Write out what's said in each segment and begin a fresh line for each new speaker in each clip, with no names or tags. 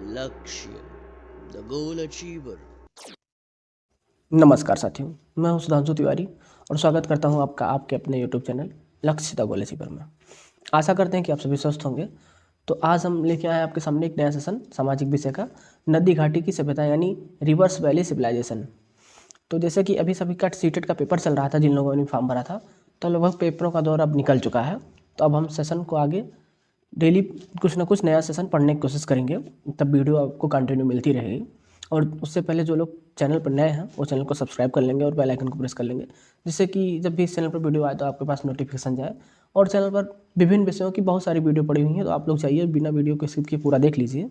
लक्ष्य the goal achiever.
नमस्कार साथियों, मैं हूं सुधांशु तिवारी और स्वागत करता हूं आपका आपके अपने यूट्यूब चैनल लक्ष्य द गोल अचीवर में। आशा करते हैं कि आप सभी स्वस्थ होंगे। तो आज हम लेके आए हैं आपके सामने एक नया सेशन सामाजिक विषय का, नदी घाटी की सभ्यता यानी रिवर्स वैली सिविलाइजेशन। तो जैसे कि अभी सभी का सीटेट का पेपर चल रहा था, जिन लोगों ने फॉर्म भरा था, तो लगभग पेपरों का दौर अब निकल चुका है। तो अब हम सेशन को आगे डेली कुछ ना कुछ नया सेशन पढ़ने की कोशिश करेंगे, तब वीडियो आपको कंटिन्यू मिलती रहेगी। और उससे पहले जो लोग चैनल पर नए हैं वो चैनल को सब्सक्राइब कर लेंगे और बेल आइकन को प्रेस कर लेंगे, जिससे कि जब भी इस चैनल पर वीडियो आए तो आपके पास नोटिफिकेशन जाए। और चैनल पर विभिन्न विषयों की बहुत सारी वीडियो पड़ी हुई हैं, तो आप लोग चाहिए बिना वीडियो को स्किप किए पूरा देख लीजिए,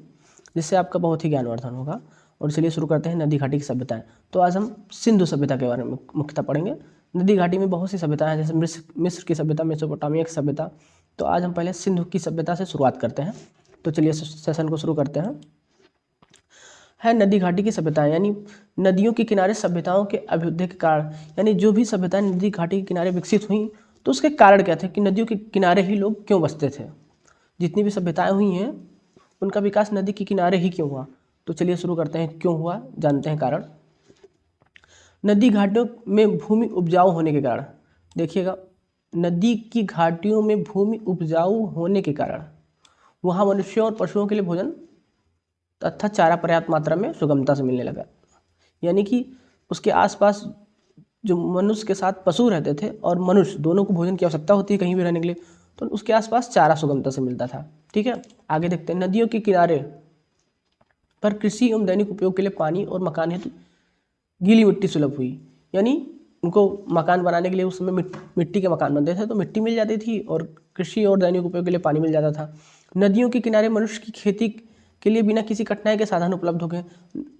जिससे आपका बहुत ही ज्ञानवर्धन होगा। और चलिए शुरू करते हैं नदी घाटी की सभ्यताएं। तो आज हम सिंधु सभ्यता के बारे में मुख्यतः पढ़ेंगे। नदी घाटी में बहुत सी सभ्यताएं हैं, जैसे मिस्र की सभ्यता, मेसोपोटामिया की सभ्यता। तो आज हम पहले सिंधु की सभ्यता से शुरुआत करते हैं। तो चलिए सेशन को शुरू करते हैं। है नदी घाटी की सभ्यताएं यानी नदियों के किनारे सभ्यताओं के अभ्युदय के कारण, यानी जो भी सभ्यताएं नदी घाटी के किनारे विकसित हुई तो उसके कारण क्या थे कि नदियों के किनारे ही लोग क्यों बसते थे। जितनी भी सभ्यताएं हुई हैं उनका विकास नदी के किनारे ही क्यों हुआ। तो चलिए शुरू करते हैं, क्यों हुआ जानते हैं कारण। नदी घाटियों में भूमि उपजाऊ होने के कारण, देखिएगा, नदी की घाटियों में भूमि उपजाऊ होने के कारण वहाँ मनुष्यों और पशुओं के लिए भोजन तथा चारा पर्याप्त मात्रा में सुगमता से मिलने लगा। यानी कि उसके आसपास जो मनुष्य के साथ पशु रहते थे और मनुष्य दोनों को भोजन की आवश्यकता होती है कहीं भी रहने के लिए, तो उसके आसपास चारा सुगमता से मिलता था। ठीक है, आगे देखते हैं। नदियों के किनारे पर कृषि एवं दैनिक उपयोग के लिए पानी और मकान हेतु गीली मिट्टी सुलभ हुई। यानी उनको मकान बनाने के लिए उस समय मिट्टी के मकान बनते थे, तो मिट्टी मिल जाती थी और कृषि और दैनिक उपयोग के लिए पानी मिल जाता था। नदियों के किनारे मनुष्य की खेती के लिए बिना किसी कठिनाई के साधन उपलब्ध हो गए।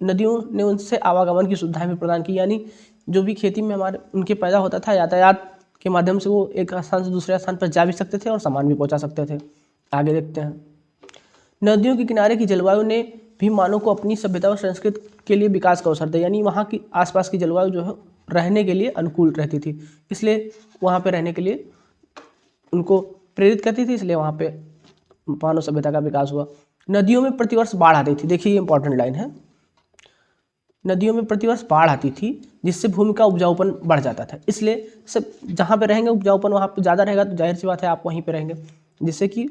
नदियों ने उनसे आवागमन की सुविधाएं भी प्रदान की, यानी जो भी खेती में हमारे उनके पैदा होता था, यातायात के माध्यम से वो एक स्थान से दूसरे स्थान पर जा भी सकते थे और सामान भी पहुंचा सकते थे। आगे देखते हैं। नदियों के किनारे की जलवायु ने भी मानव को अपनी सभ्यता और संस्कृति के लिए विकास का अवसर दिया। यानी वहाँ की आसपास की जलवायु जो है रहने के लिए अनुकूल रहती थी, इसलिए वहाँ पे रहने के लिए उनको प्रेरित करती थी, इसलिए वहाँ पे मानव सभ्यता का विकास हुआ। नदियों में प्रतिवर्ष बाढ़ आती थी, देखिए ये इंपॉर्टेंट लाइन है। नदियों में प्रतिवर्ष बाढ़ आती थी जिससे भूमि का उपजाऊपन बढ़ जाता था, इसलिए सब जहाँ पे रहेंगे उपजाऊपन वहाँ पे ज़्यादा रहेगा, तो जाहिर सी बात है आप वहीं पे रहेंगे, जिससे कि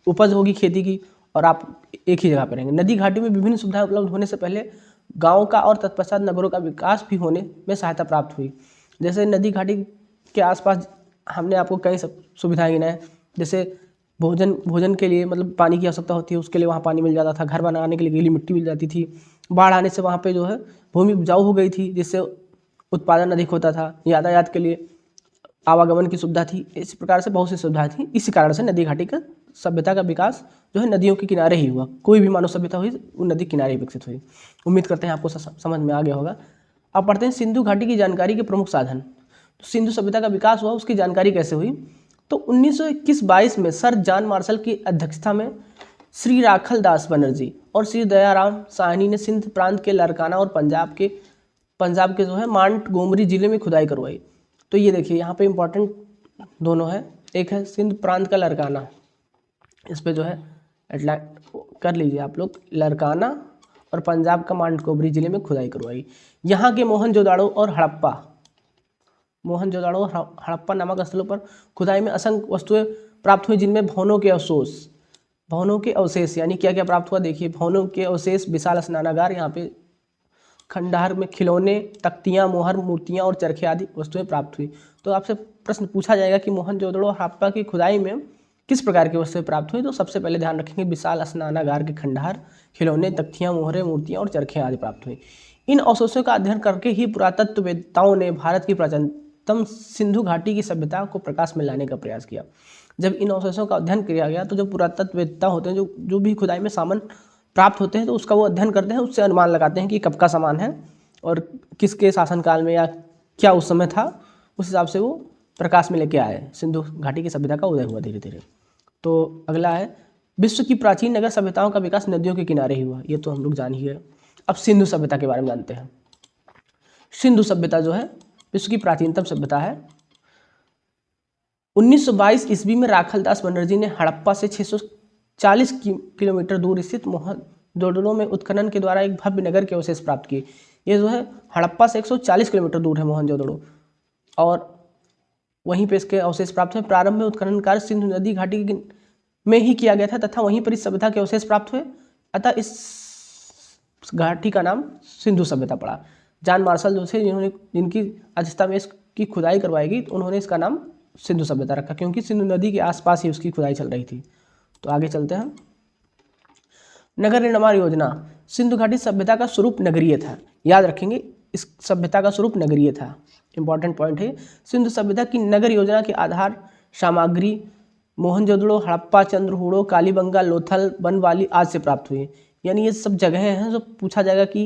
उपज होगी खेती की और आप एक ही जगह पर रहेंगे। नदी घाटी में विभिन्न सुविधाएं उपलब्ध होने से पहले गाँव का और तत्पश्चात नगरों का विकास भी होने में सहायता प्राप्त हुई। जैसे नदी घाटी के आसपास हमने आपको कई सुविधाएं गिनाए, जैसे भोजन के लिए मतलब पानी की आवश्यकता होती है, उसके लिए वहाँ पानी मिल जाता था। घर बनाने के लिए गीली मिट्टी मिल जाती थी। बाढ़ आने से वहाँ पे जो है भूमि उपजाऊ हो गई थी, जिससे उत्पादन अधिक होता था। यातायात के लिए आवागमन की सुविधा थी। इस प्रकार से बहुत सी सुविधाएं थी। इसी कारण से नदी घाटी का सभ्यता का विकास जो है नदियों के किनारे ही हुआ। कोई भी मानव सभ्यता हुई वो नदी किनारे ही विकसित हुई। उम्मीद करते हैं आपको समझ में आ गया होगा। अब पढ़ते हैं सिंधु घाटी की जानकारी के प्रमुख साधन। तो सिंधु सभ्यता का विकास हुआ, उसकी जानकारी कैसे हुई। तो 1921-22 में सर जॉन मार्शल की अध्यक्षता में श्री राखल दास बनर्जी और श्री दयाराम साहनी ने सिंध प्रांत के लरकाना और पंजाब के जो है मांट गोमरी जिले में खुदाई करवाई। तो ये देखिए यहाँ पे इंपॉर्टेंट दोनों है, एक है सिंध प्रांत का लरकाना, इस पे जो है कर लीजिए आप लोग, लरकाना, और पंजाब का मांट गोमरी जिले में खुदाई करवाई। यहाँ के मोहनजोदाड़ो और हड़प्पा नामक स्थलों पर खुदाई में असंख्य वस्तुएं प्राप्त हुई, जिनमें भवनों के अवशेष यानी क्या क्या प्राप्त हुआ, देखिए भवनों के अवशेष, विशाल स्नानागार, यहाँ पे खंडहर में खिलौने, तख्तियाँ, मोहर, मूर्तियाँ और चरखे आदि वस्तुएं प्राप्त हुई। तो आपसे प्रश्न पूछा जाएगा कि मोहनजोदड़ो और हड़प्पा की खुदाई में किस प्रकार की वस्तुएं प्राप्त हुई, तो सबसे पहले ध्यान रखेंगे विशाल स्नानागार के खंडहर, खिलौने, तख्तियाँ, मोहरें, मूर्तियाँ और चरखे आदि प्राप्त हुई। इन अवशेषों का अध्ययन करके ही पुरातत्ववेत्ताओं ने भारत की प्राचीनतम सिंधु घाटी की सभ्यता को प्रकाश में लाने का प्रयास किया। जब इन अवशेषों का अध्ययन किया गया तो जो पुरातत्ववेत्ता होते हैं, जो भी खुदाई में सामान प्राप्त होते हैं, तो उसका वो अध्ययन करते हैं, उससे अनुमान लगाते हैं कि कब का सामान है और किसके शासनकाल में या क्या उस समय था, उस हिसाब से वो प्रकाश में लेके आए। सिंधु घाटी की सभ्यता का उदय हुआ धीरे धीरे। तो अगला है, विश्व की प्राचीन नगर सभ्यताओं का विकास नदियों के किनारे ही हुआ। ये तो हम लोग जान ही है। अब सिंधु सभ्यता के बारे में जानते हैं। सिंधु सभ्यता जो है विश्व की प्राचीनतम सभ्यता है। 1922 ईस्वी में राखल दास बनर्जी ने हड़प्पा से 640 किलोमीटर दूर स्थित जोदड़ो में उत्खनन के द्वारा एक भव्य नगर के अवशेष प्राप्त किए। ये जो है हड़प्पा से 140 किलोमीटर दूर है मोहनजोदड़ो, और वहीं पे इसके अवशेष प्राप्त हुए। प्रारंभ में उत्खनन कार्य सिंधु नदी घाटी में ही किया गया था तथा वहीं पर इस सभ्यता के अवशेष प्राप्त हुए, अतः इस घाटी का नाम सिंधु सभ्यता पड़ा। जॉन मार्शल जो थे, जिनकी अध्यक्षता में इसकी खुदाई करवाई गई, तो उन्होंने इसका नाम सिंधु सभ्यता रखा, क्योंकि सिंधु नदी के आसपास ही उसकी खुदाई चल रही थी। तो आगे चलते हैं। नगर निर्माण योजना। सिंधु घाटी सभ्यता का स्वरूप नगरीय था। याद रखेंगे, इस सभ्यता का स्वरूप नगरीय था, इंपॉर्टेंट पॉइंट है। सिंधु सभ्यता की नगर योजना के आधार सामग्री मोहनजोदड़ो, हड़प्पा, चंद्रहूड़ो, कालीबंगा, लोथल, बनवाली आदि से प्राप्त हुई। यानी ये सब जगहें हैं जो पूछा जाएगा कि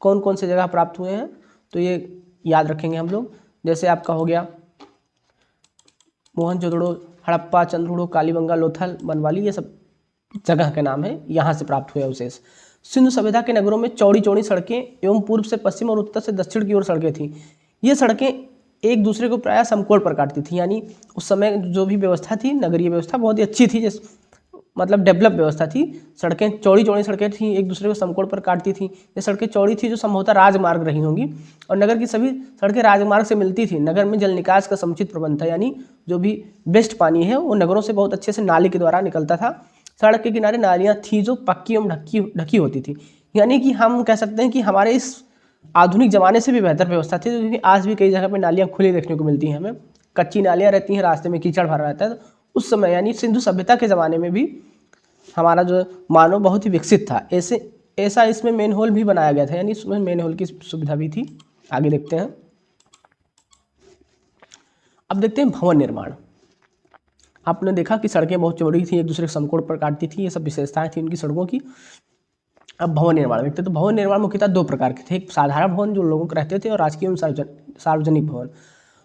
कौन कौन से जगह प्राप्त हुए हैं, तो ये याद रखेंगे हम लोग। जैसे आपका हो गया मोहनजोदड़ो, हड़प्पा, चंद्रहूड़ो, कालीबंगा, लोथल, बनवाली, ये सब जगह के नाम है, यहाँ से प्राप्त हुए अवशेष। सिंधु सभ्यता के नगरों में चौड़ी चौड़ी सड़कें एवं पूर्व से पश्चिम और उत्तर से दक्षिण की ओर सड़कें थीं। ये सड़कें एक दूसरे को प्रायः समकोण पर काटती थी। यानी उस समय जो भी व्यवस्था थी, नगरीय व्यवस्था बहुत ही अच्छी थी, मतलब डेवलप व्यवस्था थी। सड़कें चौड़ी चौड़ी सड़कें थी, एक दूसरे को समकोण पर काटती थी। ये सड़कें चौड़ी थी जो संभवतः राजमार्ग रही होंगी, और नगर की सभी सड़कें राजमार्ग से मिलती थी। नगर में जल निकास का समुचित प्रबंध था, यानी जो भी बेस्ट पानी है वो नगरों से बहुत अच्छे से नाली के द्वारा निकलता था। सड़क के किनारे नालियाँ थी जो पक्की एवं ढकी होती थी। यानी कि हम कह सकते हैं कि हमारे इस आधुनिक ज़माने से भी बेहतर व्यवस्था थी, क्योंकि आज भी कई जगह पे नालियाँ खुली देखने को मिलती हैं हमें। कच्ची नालियाँ रहती हैं, रास्ते में कीचड़ भरा रहता है। तो उस समय यानी सिंधु सभ्यता के ज़माने में भी हमारा जो मानव बहुत ही विकसित था। ऐसा इसमें मेन होल भी बनाया गया था, यानी इसमें मेन होल की सुविधा भी थी। आगे देखते हैं। अब देखते हैं भवन निर्माण। आपने देखा कि सड़कें बहुत चौड़ी थी, एक दूसरे के समकोण पर काटती थी, ये सब विशेषताएं थी उनकी सड़कों की। अब भवन निर्माण देखते हैं। तो भवन निर्माण मुख्यतः दो प्रकार के थे, एक साधारण भवन जो लोगों के रहते थे, और राजकीय एवं सार्वजनिक भवन।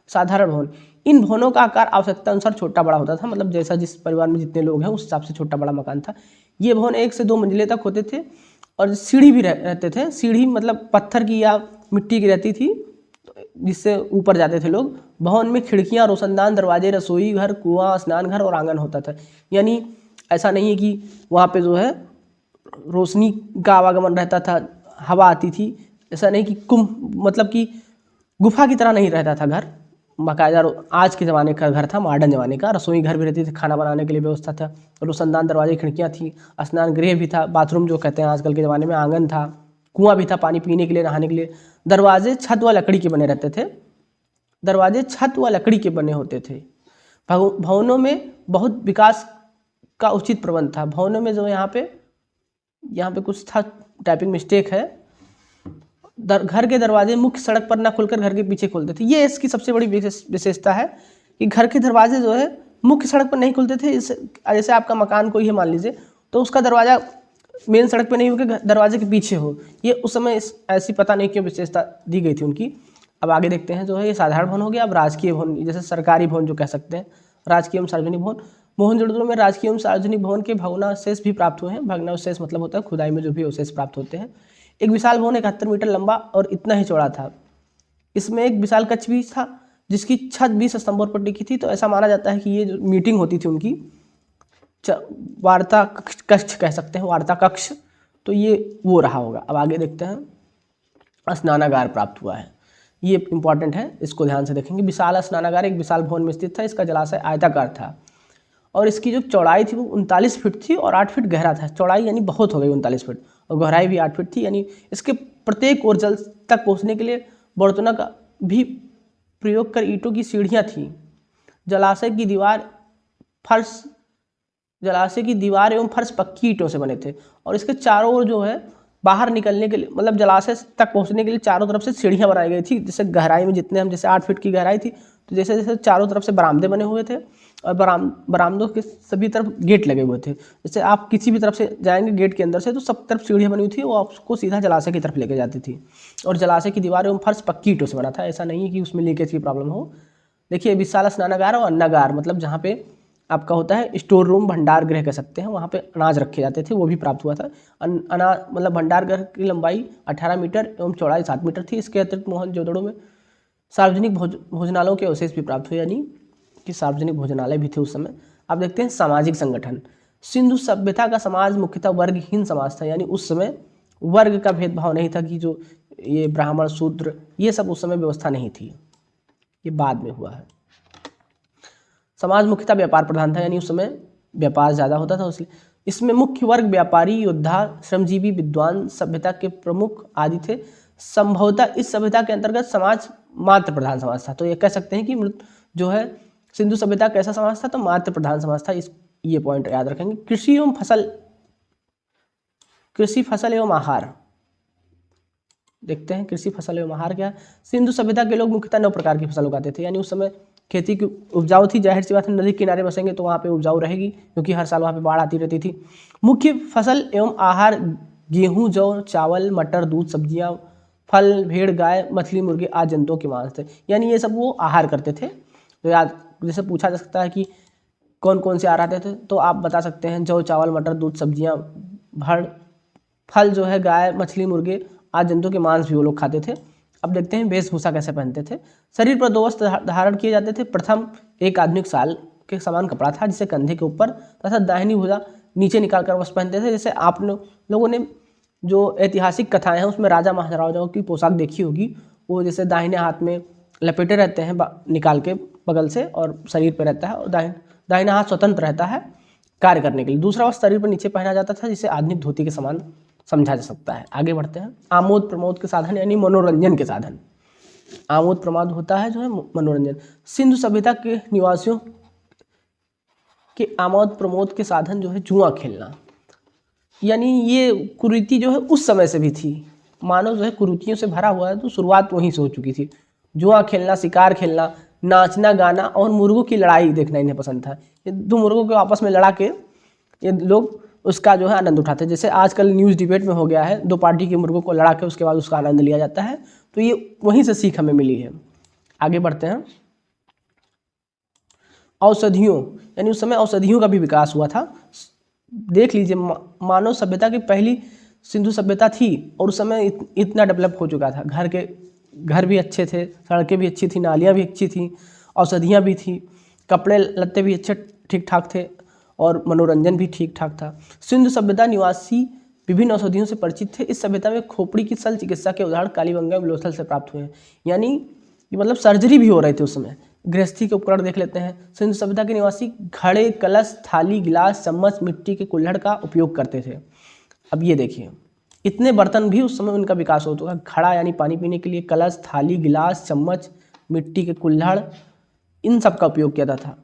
साधारण भवन, इन भवनों का आकार आवश्यकता अनुसार छोटा बड़ा होता था, मतलब जैसा जिस परिवार में जितने लोग हैं उस हिसाब से छोटा बड़ा मकान था। ये भवन 1 से 2 मंजिले तक होते थे, और सीढ़ी भी रहते थे। सीढ़ी मतलब पत्थर की या मिट्टी की रहती थी, जिससे ऊपर जाते थे लोग। भवन में खिड़कियाँ, रोशनदान, दरवाजे, रसोई घर, कुआं, स्नान घर और आंगन होता था। यानी ऐसा नहीं है कि वहाँ पे जो है रोशनी का आवागमन रहता था, हवा आती थी। ऐसा नहीं कि मतलब कि गुफा की तरह नहीं रहता था घर, बाकायदा आज के ज़माने का घर था, मॉडर्न ज़माने का। रसोई घर भी रहती थी, खाना बनाने के लिए व्यवस्था था, रोशनदान, दरवाजे, खिड़कियाँ थी, स्नान गृह भी था, बाथरूम जो कहते हैं आजकल के ज़माने में, आंगन था, कुआं भी था पानी पीने के लिए, नहाने के लिए। दरवाजे छत व लकड़ी के बने रहते थे, दरवाजे छत व लकड़ी के बने होते थे। भवनों में बहुत विकास का उचित प्रबंध था। भवनों में जो यहाँ पे कुछ था, टाइपिंग मिस्टेक है। घर के दरवाजे मुख्य सड़क पर ना खुलकर घर के पीछे खुलते थे। ये इसकी सबसे बड़ी विशेषता है कि घर के दरवाजे जो है मुख्य सड़क पर नहीं खुलते थे। जैसे आपका मकान कोई है मान लीजिए, तो उसका दरवाज़ा मेन सड़क पे नहीं होकर दरवाजे के पीछे हो। ये उस समय ऐसी पता नहीं क्यों विशेषता दी गई थी उनकी। अब आगे देखते हैं। जो है ये साधारण भवन हो गया। अब राजकीय भवन, जैसे सरकारी भवन जो कह सकते हैं, राजकीय एवं सार्वजनिक भवन। मोहनजोदड़ो में राजकीय एवं सार्वजनिक भवन के भग्नावशेष भी प्राप्त हुए हैं। भग्नावशेष मतलब होता है खुदाई में जो भी अवशेष प्राप्त होते हैं। एक विशाल भवन 71 मीटर लंबा और इतना ही चौड़ा था। इसमें एक विशाल कक्ष भी था जिसकी छत 20 स्तंभों पर टिकी थी। तो ऐसा माना जाता है कि ये जो मीटिंग होती थी उनकी, वार्ता कक्ष कह सकते हैं, वार्ता कक्ष, तो ये वो रहा होगा। अब आगे देखते हैं। स्नानागार प्राप्त हुआ है, ये इंपॉर्टेंट है, इसको ध्यान से देखेंगे। विशाल स्नानागार एक विशाल भवन में स्थित था। इसका जलाशय आयताकार था और इसकी जो चौड़ाई थी वो 39 फीट थी और 8 फीट गहरा था। चौड़ाई यानी बहुत हो गई 39 फीट, और गहराई भी 8 फीट थी। यानी इसके प्रत्येक ओर जल तक पहुँचने के लिए बर्तनों का भी प्रयोग कर ईंटों की सीढ़ियाँ थीं। जलाशय की दीवार एवं फर्श पक्की ईंटों से बने थे, और इसके चारों ओर जो है बाहर निकलने के लिए, मतलब जलाशय तक पहुंचने के लिए चारों तरफ से सीढ़ियां बनाई गई थी। जैसे गहराई में जितने हम, जैसे 8 फीट की गहराई थी, तो जैसे जैसे चारों तरफ से बरामदे बने हुए थे, और बरामदों के सभी तरफ गेट लगे हुए थे। जैसे आप किसी भी तरफ से जाएंगे गेट के अंदर से, तो सब तरफ सीढ़ियाँ बनी हुई थी, वो आपको सीधा जलाशय की तरफ लेके जाती थी। और जलाशय की दीवार एवं फर्श पक्की ईंटों से बना था। ऐसा नहीं है कि उसमें लीकेज की प्रॉब्लम हो। देखिए, विशाल स्नानागार और अन्नागार, मतलब जहाँ पे आपका होता है स्टोर रूम, भंडार गृह कह सकते हैं, वहाँ पे अनाज रखे जाते थे, वो भी प्राप्त हुआ था। अनाज मतलब भंडार गृह की लंबाई 18 मीटर एवं चौड़ाई 7 मीटर थी। इसके अतिरिक्त मोहनजोदड़ो में सार्वजनिक भोजनालयों के अवशेष भी प्राप्त हुए, यानी कि सार्वजनिक भोजनालय भी थे उस समय। अब देखते हैं सामाजिक संगठन। सिंधु सभ्यता का समाज मुख्यतः वर्गहीन समाज था, यानी उस समय वर्ग का भेदभाव नहीं था कि जो ये ब्राह्मण शूद्र ये सब उस समय व्यवस्था नहीं थी, ये बाद में हुआ है। समाज मुख्यतः व्यापार प्रधान था, यानी उस समय व्यापार ज़्यादा होता था, इसलिए इसमें मुख्य वर्ग व्यापारी, योद्धा, श्रमजीवी, विद्वान सभ्यता के प्रमुख आदि थे। संभवतः इस सभ्यता के अंतर्गत समाज मात्र प्रधान समाज था। तो ये कह सकते हैं कि जो है सिंधु सभ्यता कैसा समाज था, तो मात्र प्रधान समाज था। ये पॉइंट याद रखेंगे। कृषि फसल एवं आहार देखते हैं। कृषि फसल एवं आहार क्या? सिंधु सभ्यता के लोग मुख्यतः 9 प्रकार की फसल उगाते थे, यानी उस समय खेती की उपजाऊ थी। जाहिर सी बात है, नदी किनारे बसेंगे तो वहाँ पे उपजाऊ रहेगी, क्योंकि हर साल वहाँ पे बाढ़ आती रहती थी। मुख्य फसल एवं आहार गेहूं, जौ, चावल, मटर, दूध, सब्जियां, फल, भेड़, गाय, मछली, मुर्गे आदि जंतुओं के मांस थे, यानी ये सब वो आहार करते थे। तो याद जैसे पूछा जा सकता है कि कौन कौन से आहार आते थे, तो आप बता सकते हैं जौ, चावल, मटर, दूध, सब्जियां, भड़, फल जो है गाय, मछली, मुर्गे आदि जंतुओं के मांस भी वो लोग खाते थे। अब देखते हैं वेशभूषा कैसे पहनते थे। शरीर पर 2 वस्त्र धारण किए जाते थे। प्रथम एक आधुनिक साल के समान कपड़ा था, जिसे कंधे के ऊपर तथा दाहिनी भुजा नीचे निकालकर वस्त्र पहनते थे। जैसे आप लोगों ने जो ऐतिहासिक कथाएं हैं उसमें राजा महाराजाओं की पोशाक देखी होगी, वो जैसे दाहिने हाथ में लपेटे रहते हैं निकाल के बगल से, और शरीर पर रहता है, और दाहिना हाथ स्वतंत्र रहता है कार्य करने के लिए। दूसरा वस्त्र शरीर पर नीचे पहना जाता था, जिसे आधुनिक धोती के समान समझा जा सकता है। आगे बढ़ते हैं। आमोद प्रमोद के साधन, यानी मनोरंजन के साधन। आमोद प्रमोद होता है जो है मनोरंजन। सिंधु सभ्यता के निवासियों के आमोद प्रमोद के साधन जो है जुआ खेलना, यानी ये कुरीति जो है उस समय से भी थी। मानव जो है कुरीतियों से भरा हुआ है, तो शुरुआत वहीं से हो चुकी थी। जुआ खेलना, शिकार खेलना, नाचना, गाना और मुर्गों की लड़ाई देखना इन्हें पसंद था। ये 2 मुर्गों को आपस में लड़ा के ये लोग उसका जो है आनंद उठाते हैं। जैसे आजकल न्यूज़ डिबेट में हो गया है, 2 पार्टी के मुर्गों को लड़ा के उसके बाद उसका आनंद लिया जाता है। तो ये वहीं से सीख हमें मिली है। आगे बढ़ते हैं। औषधियों, यानी उस समय औषधियों का भी विकास हुआ था। देख लीजिए, मानव सभ्यता की पहली सिंधु सभ्यता थी, और उस समय इतना डेवलप हो चुका था। घर भी अच्छे थे, सड़कें भी अच्छी थी, नालियाँ भी अच्छी थी, औषधियाँ भी थी, कपड़े लत्ते भी अच्छे ठीक ठाक थे, और मनोरंजन भी ठीक ठाक था। सिंधु सभ्यता निवासी विभिन्न औषधियों से परिचित थे। इस सभ्यता में खोपड़ी की शल्य चिकित्सा के उदाहरण कालीबंगा और लोथल से प्राप्त हुए हैं, यानी ये मतलब सर्जरी भी हो रहे थे उस समय। गृहस्थी के उपकरण देख लेते हैं। सिंधु सभ्यता के निवासी घड़े, कलश, थाली, गिलास, चम्मच, मिट्टी के कुल्हड़ का उपयोग करते थे। अब ये देखिए, इतने बर्तन भी उस समय उनका विकास हो चुका। घड़ा यानी पानी पीने के लिए, कलश, थाली, गिलास, चम्मच, मिट्टी के कुल्हड़, इन सब का उपयोग किया जाता था।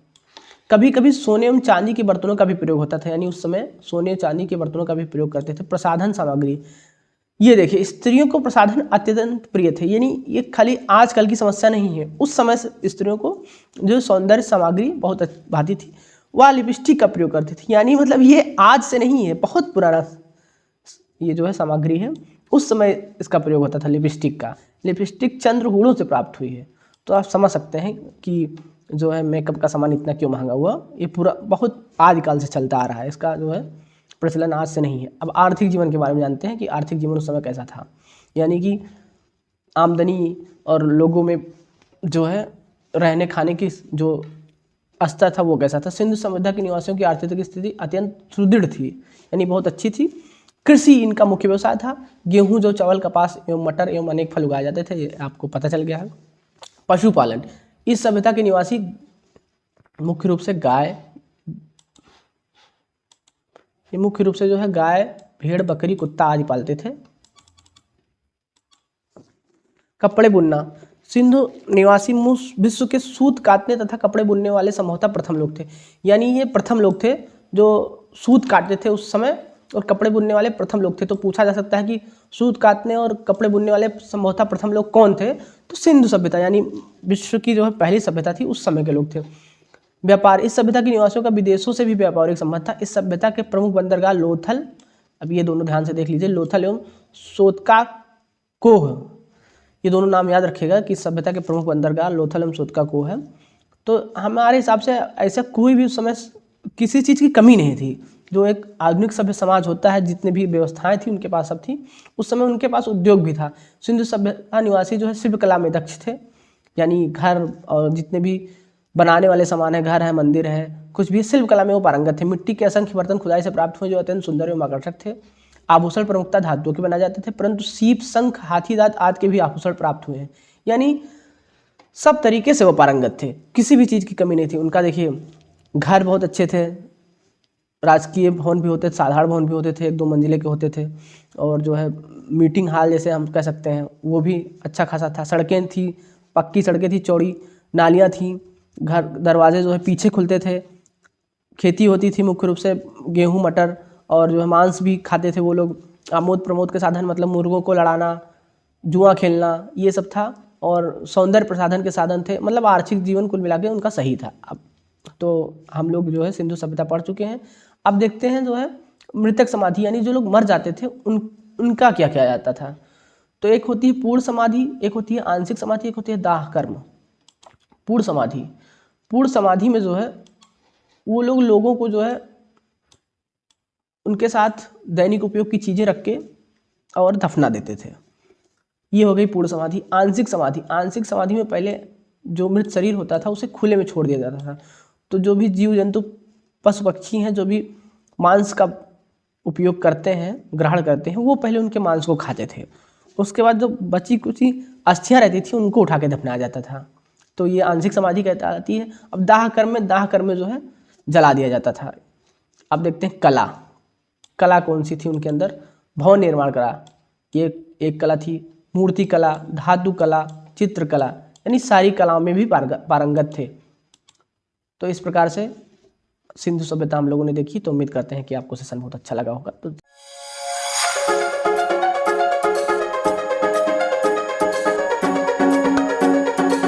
कभी कभी सोने एवं चांदी के बर्तनों का भी प्रयोग होता था, यानी उस समय सोने चांदी के बर्तनों का भी प्रयोग करते थे। प्रसाधन सामग्री, ये देखिए, स्त्रियों को प्रसाधन अत्यंत प्रिय थे, यानी ये खाली आजकल की समस्या नहीं है। उस समय स्त्रियों को जो सौंदर्य सामग्री बहुत भाती थी, वह लिपस्टिक का प्रयोग करती थी। यानी मतलब ये आज से नहीं है, बहुत पुराना ये जो है सामग्री है। उस समय इसका प्रयोग होता था लिपस्टिक का। लिपस्टिक चंद्रहूणों से प्राप्त हुई है। तो आप समझ सकते हैं कि जो है मेकअप का सामान इतना क्यों महंगा हुआ। ये पूरा बहुत आदिकाल से चलता आ रहा है, इसका जो है प्रचलन आज से नहीं है। अब आर्थिक जीवन के बारे में जानते हैं कि आर्थिक जीवन उस समय कैसा था, यानी कि आमदनी और लोगों में जो है रहने खाने की जो स्तर था वो कैसा था। सिंधु सभ्यता के निवासियों की आर्थिक स्थिति अत्यंत सुदृढ़ थी, यानी बहुत अच्छी थी। कृषि इनका मुख्य व्यवसाय था। गेहूं, जौ, चावल, कपास एवं मटर एवं अनेक फल उगाए जाते थे, ये आपको पता चल गया है। पशुपालन, इस सभ्यता के निवासी मुख्य रूप से गाय, भेड़, बकरी, कुत्ता आदि पालते थे। कपड़े बुनना, सिंधु निवासी विश्व के सूत काटने तथा कपड़े बुनने वाले संभवतः प्रथम लोग थे, यानी ये प्रथम लोग थे जो सूत काटते थे उस समय, और कपड़े बुनने वाले प्रथम लोग थे। तो पूछा जा सकता है कि सूत काटने और कपड़े बुनने वाले संभवतः प्रथम लोग कौन थे, तो सिंधु सभ्यता, यानी विश्व की जो है पहली सभ्यता थी, उस समय के लोग थे। व्यापार, इस सभ्यता के निवासियों का विदेशों से भी व्यापारिक संबंध था। इस सभ्यता के प्रमुख बंदरगाह लोथल, अब ये दोनों ध्यान से देख लीजिए, लोथल एवं सोतकाकोह, ये दोनों नाम याद रखिएगा कि सभ्यता के प्रमुख बंदरगाह लोथल एवं सोतकाकोह है। तो हमारे हिसाब से ऐसा कोई भी उस समय किसी चीज़ की कमी नहीं थी। जो एक आधुनिक सभ्य समाज होता है, जितने भी व्यवस्थाएं थी उनके पास सब थी। उस समय उनके पास उद्योग भी था। सिंधु सभ्यता निवासी जो है शिल्पकला में दक्ष थे, यानी घर और जितने भी बनाने वाले सामान है, घर है, मंदिर है, कुछ भी शिल्प कला में वो पारंगत थे। मिट्टी के असंख्य बर्तन खुदाई से प्राप्त हुए जो अत्यंत सुंदर एवं आकर्षक थे। आभूषण प्रमुखता धातुओं के बनाए जाते थे, परंतु सीप, शंख, हाथी दांत आदि के भी आभूषण प्राप्त हुए हैं। यानी सब तरीके से वो पारंगत थे, किसी भी चीज़ की कमी नहीं थी उनका। देखिए घर बहुत अच्छे थे, राजकीय भवन भी होते थे, साधारण भवन भी होते थे, 1-2 मंजिले के होते थे, और जो है मीटिंग हॉल जैसे हम कह सकते हैं वो भी अच्छा खासा था। सड़कें थी, पक्की सड़कें थी, चौड़ी नालियाँ थी, घर दरवाजे जो है पीछे खुलते थे, खेती होती थी मुख्य रूप से गेहूँ, मटर, और जो है मांस भी खाते थे वो लोग। आमोद प्रमोद के साधन मतलब मुर्गों को लड़ाना, जुआ खेलना, ये सब था। और सौंदर्य प्रसाधन के साधन थे, मतलब आर्थिक जीवन कुल मिला के उनका सही था। अब तो हम लोग जो है सिंधु सभ्यता पढ़ चुके हैं। अब देखते हैं जो है मृतक समाधि, यानी जो लोग मर जाते थे उनका क्या किया जाता था। तो एक होती है पूर्ण समाधि, एक होती है आंशिक समाधि, एक होती है दाह कर्म। पूर्ण समाधि, पूर्ण समाधि में जो है वो लोगों को जो है उनके साथ दैनिक उपयोग की चीज़ें रख के और दफना देते थे। ये हो गई पूर्ण समाधि। आंशिक समाधि, आंशिक समाधि में पहले जो मृत शरीर होता था उसे खुले में छोड़ दिया जाता था। तो जो भी जीव जंतु, पशु पक्षी हैं जो भी मांस का उपयोग करते हैं, ग्रहण करते हैं, वो पहले उनके मांस को खाते थे। उसके बाद जो बची कुची अस्थियाँ रहती थी उनको उठा के दफनाया जाता था। तो ये आंशिक समाधि कहलाती है। अब दाह कर्म में जो है जला दिया जाता था। अब देखते हैं कला, कला कौन सी थी उनके अंदर। भवन निर्माण कला, ये एक कला थी। मूर्ति कला, धातु कला, चित्रकला, यानी सारी कलाओं में भी पारंगत थे। तो इस प्रकार से सिंधु सभ्यता हम लोगों ने देखी। तो उम्मीद करते हैं कि आपको सेशन बहुत अच्छा लगा होगा। तो